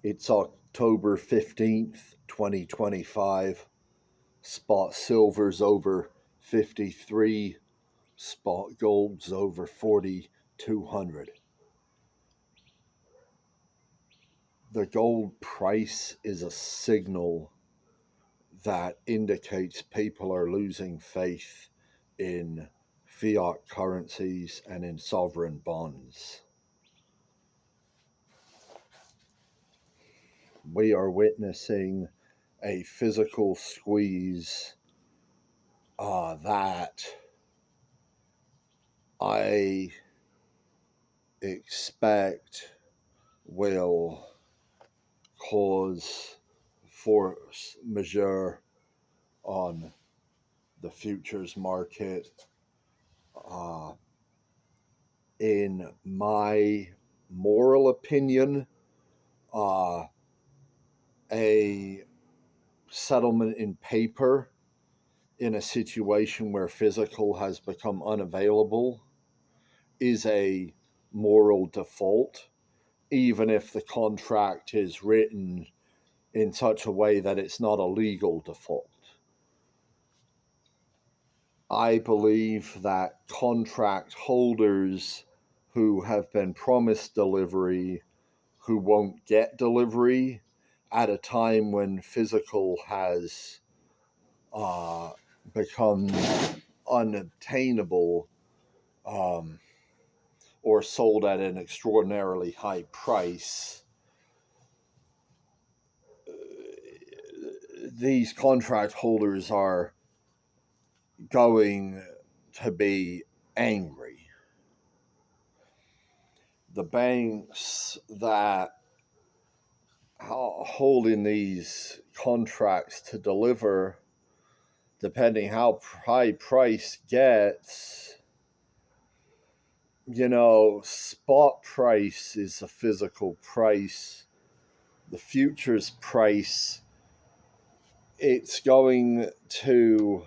It's October 15th, 2025. Spot silver's over 53. Spot gold's over 4,200. The gold price is a signal that indicates people are losing faith in fiat currencies and in sovereign bonds. We are witnessing a physical squeeze that I expect will cause force majeure on the futures market. In my moral opinion, a settlement in paper in a situation where physical has become unavailable is a moral default, even if the contract is written in such a way that it's not a legal default. I believe that contract holders who have been promised delivery, who won't get delivery at a time when physical has become unobtainable, or sold at an extraordinarily high price, these contract holders are going to be angry. The banks that holding these contracts to deliver, depending how high price gets, spot price is a physical price. The futures price, it's going to,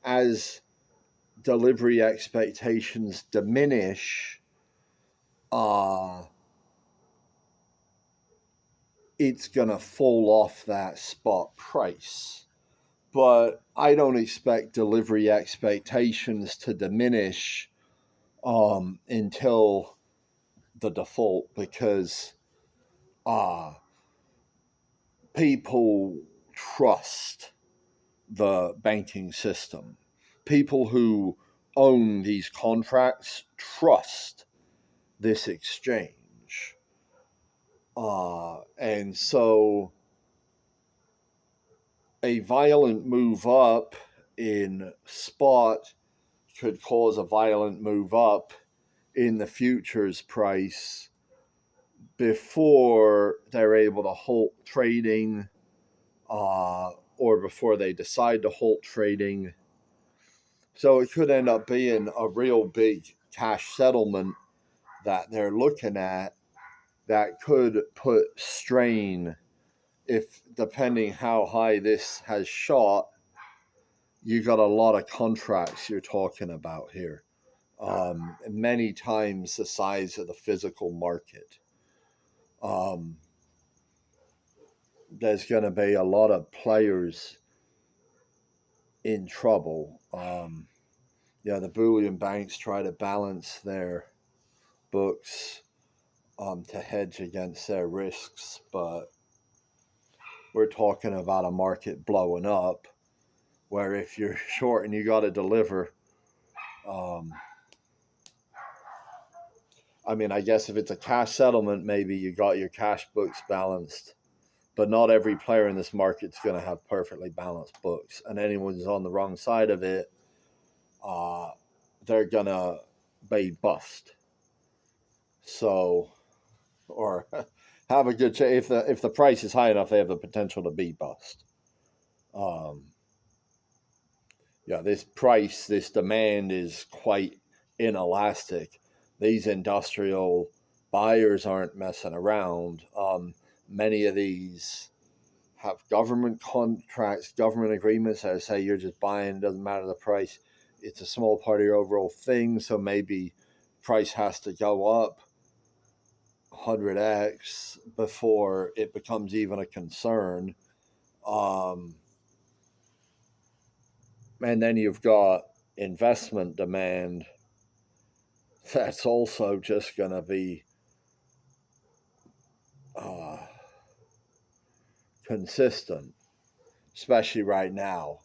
as delivery expectations diminish, it's going to fall off that spot price. But I don't expect delivery expectations to diminish until the default, because people trust the banking system. People who own these contracts trust this exchange. And so a violent move up in spot could cause a violent move up in the futures price before they're able to halt trading, or before they decide to halt trading. So it could end up being a real big cash settlement that they're looking at that could put strain, if depending how high this has shot. You got a lot of contracts you're talking about here, many times the size of the physical market. There's going to be a lot of players in trouble. The bullion banks try to balance their books to hedge against their risks, but we're talking about a market blowing up where if you're short and you got to deliver, I guess if it's a cash settlement, maybe you got your cash books balanced, but not every player in this market's going to have perfectly balanced books, and anyone who's on the wrong side of it, they're going to be bust. So, or have a good chance. If the price is high enough, they have the potential to be bust. This demand is quite inelastic. These industrial buyers aren't messing around. Many of these have government contracts, government agreements that say you're just buying, it doesn't matter the price. It's a small part of your overall thing, so maybe price has to go up. 100x before it becomes even a concern. Um, and then you've got investment demand that's also just going to be uh, consistent, especially right now,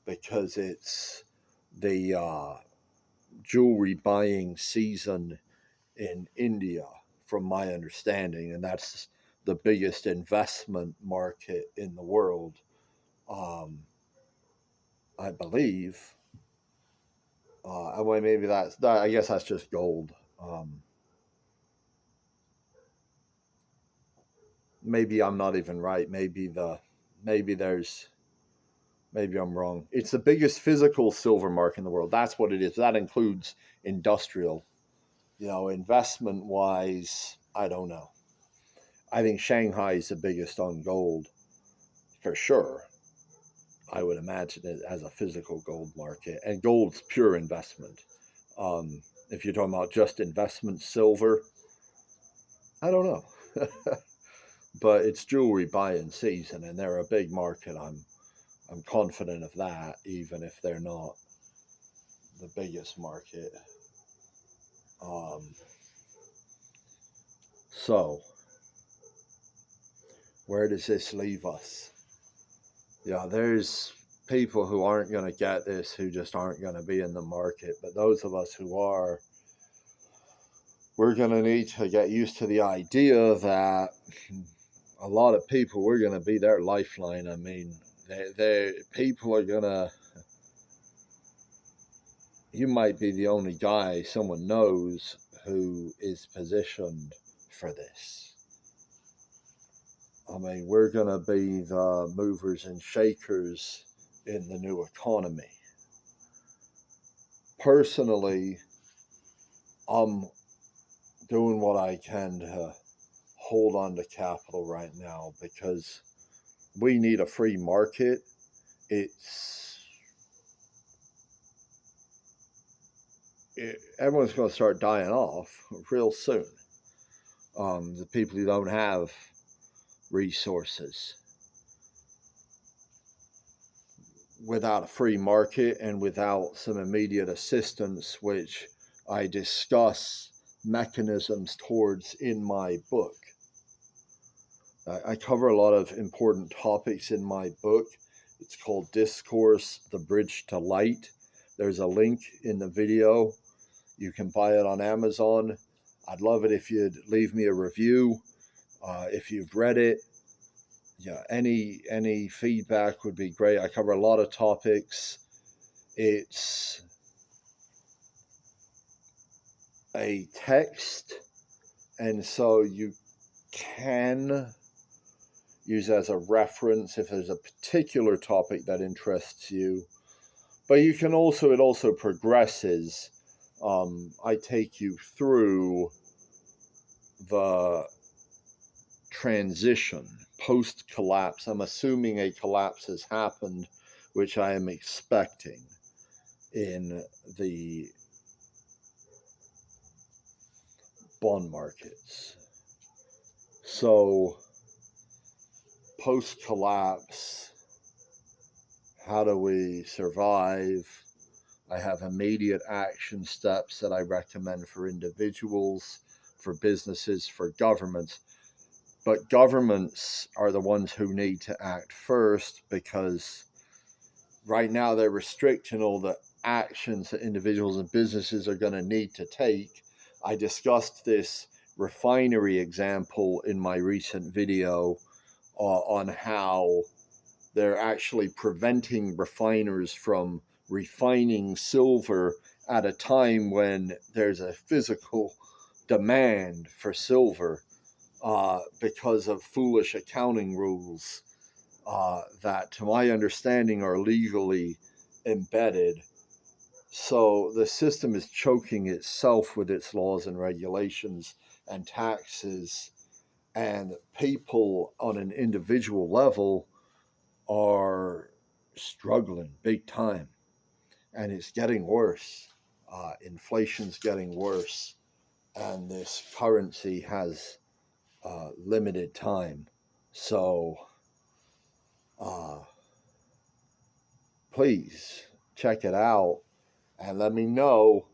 because it's the jewelry buying season in India, from my understanding, and that's the biggest investment market in the world, um, I believe. Well, maybe that's that. I guess that's just gold. Maybe I'm not even right. Maybe there's maybe I'm wrong. It's the biggest physical silver market in the world. That's what it is. That includes industrial. Investment wise, I don't know. I think Shanghai is the biggest on gold for sure. I would imagine it as a physical gold market, and gold's pure investment. If you're talking about just investment silver, I don't know, but it's jewelry buying season, and they're a big market. I'm confident of that, even if they're not the biggest market. Um, so, where does this leave us? Yeah, there's people who aren't going to get this, who just aren't going to be in the market. But those of us who are, we're going to need to get used to the idea that a lot of people, we're going to be their lifeline. I mean, people are going to, you might be the only guy someone knows who is positioned for this. I mean, we're going to be the movers and shakers in the new economy. Personally, I'm doing what I can to hold on to capital right now because we need a free market. Everyone's going to start dying off real soon. The people who don't have resources, without a free market and without some immediate assistance, which I discuss mechanisms towards in my book. I cover a lot of important topics in my book. It's called Discourse, The Bridge to Light. There's a link in the video. You can buy it on Amazon. I'd love it if you'd leave me a review. If you've read it, yeah, any feedback would be great. I cover a lot of topics. It's a text, and so you can use it as a reference if there's a particular topic that interests you. But you can also, it also progresses. I take you through the transition post collapse. I'm assuming a collapse has happened, which I am expecting in the bond markets. So, post collapse, how do we survive? I have immediate action steps that I recommend for individuals, for businesses, for governments. But governments are the ones who need to act first, because right now they're restricting all the actions that individuals and businesses are going to need to take. I discussed this refinery example in my recent video on how they're actually preventing refiners from refining silver at a time when there's a physical demand for silver because of foolish accounting rules that, to my understanding, are legally embedded. So the system is choking itself with its laws and regulations and taxes, and people on an individual level are struggling big time, and it's getting worse. Inflation's getting worse, and this currency has limited time. So please check it out and let me know,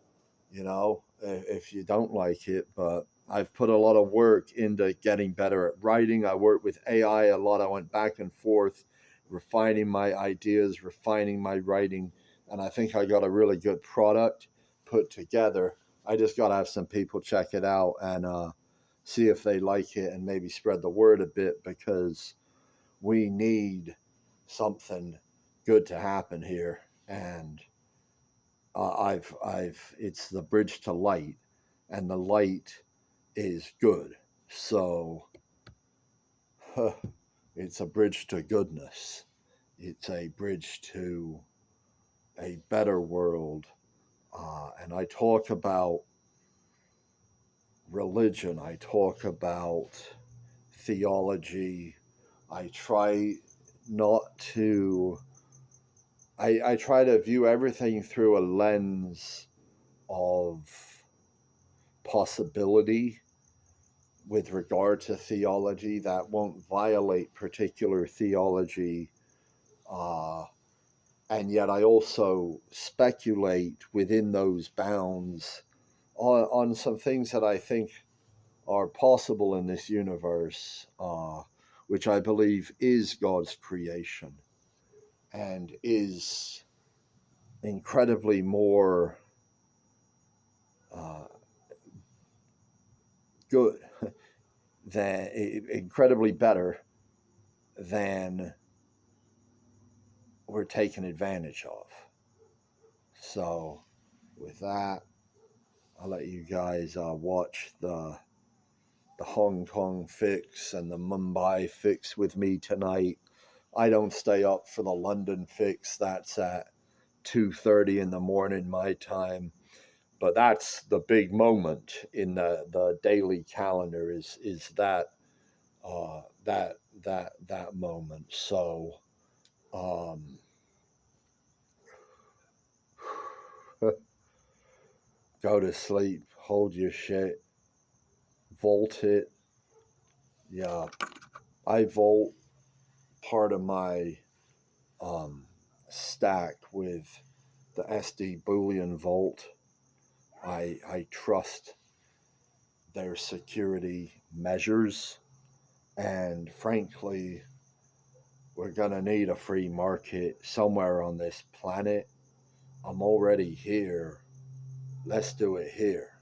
if you don't like it. But I've put a lot of work into getting better at writing. I worked with AI a lot. I went back and forth, refining my ideas, refining my writing, and I think I got a really good product put together. I just got to have some people check it out and see if they like it and maybe spread the word a bit, because we need something good to happen here. And it's the bridge to light, and the light is good. So it's a bridge to goodness. It's a bridge to a better world. And I talk about religion. I talk about theology. I try not to. I try to view everything through a lens of possibility with regard to theology that won't violate particular theology. And yet I also speculate within those bounds on some things that I think are possible in this universe, which I believe is God's creation and is incredibly more good than incredibly better than we're taken advantage of. So with that, I'll let you guys watch the Hong Kong fix and the Mumbai fix with me tonight. I don't stay up for the London fix. That's at 2:30 in the morning my time. But that's the big moment in the daily calendar is that that moment. So go to sleep, hold your shit, vault it. Yeah, I vault part of my stack with the SD Boolean vault. I trust their security measures, and frankly, we're gonna need a free market somewhere on this planet. I'm already here. Let's do it here.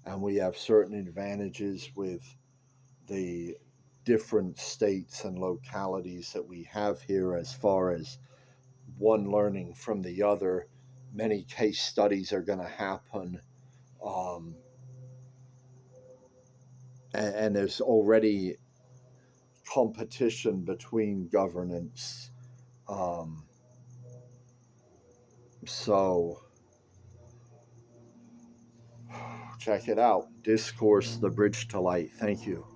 And we have certain advantages with the different states and localities that we have here, as far as one learning from the other. Many case studies are going to happen. Um, and there's already competition between governance. So check it out. Discourse, the bridge to light. Thank you.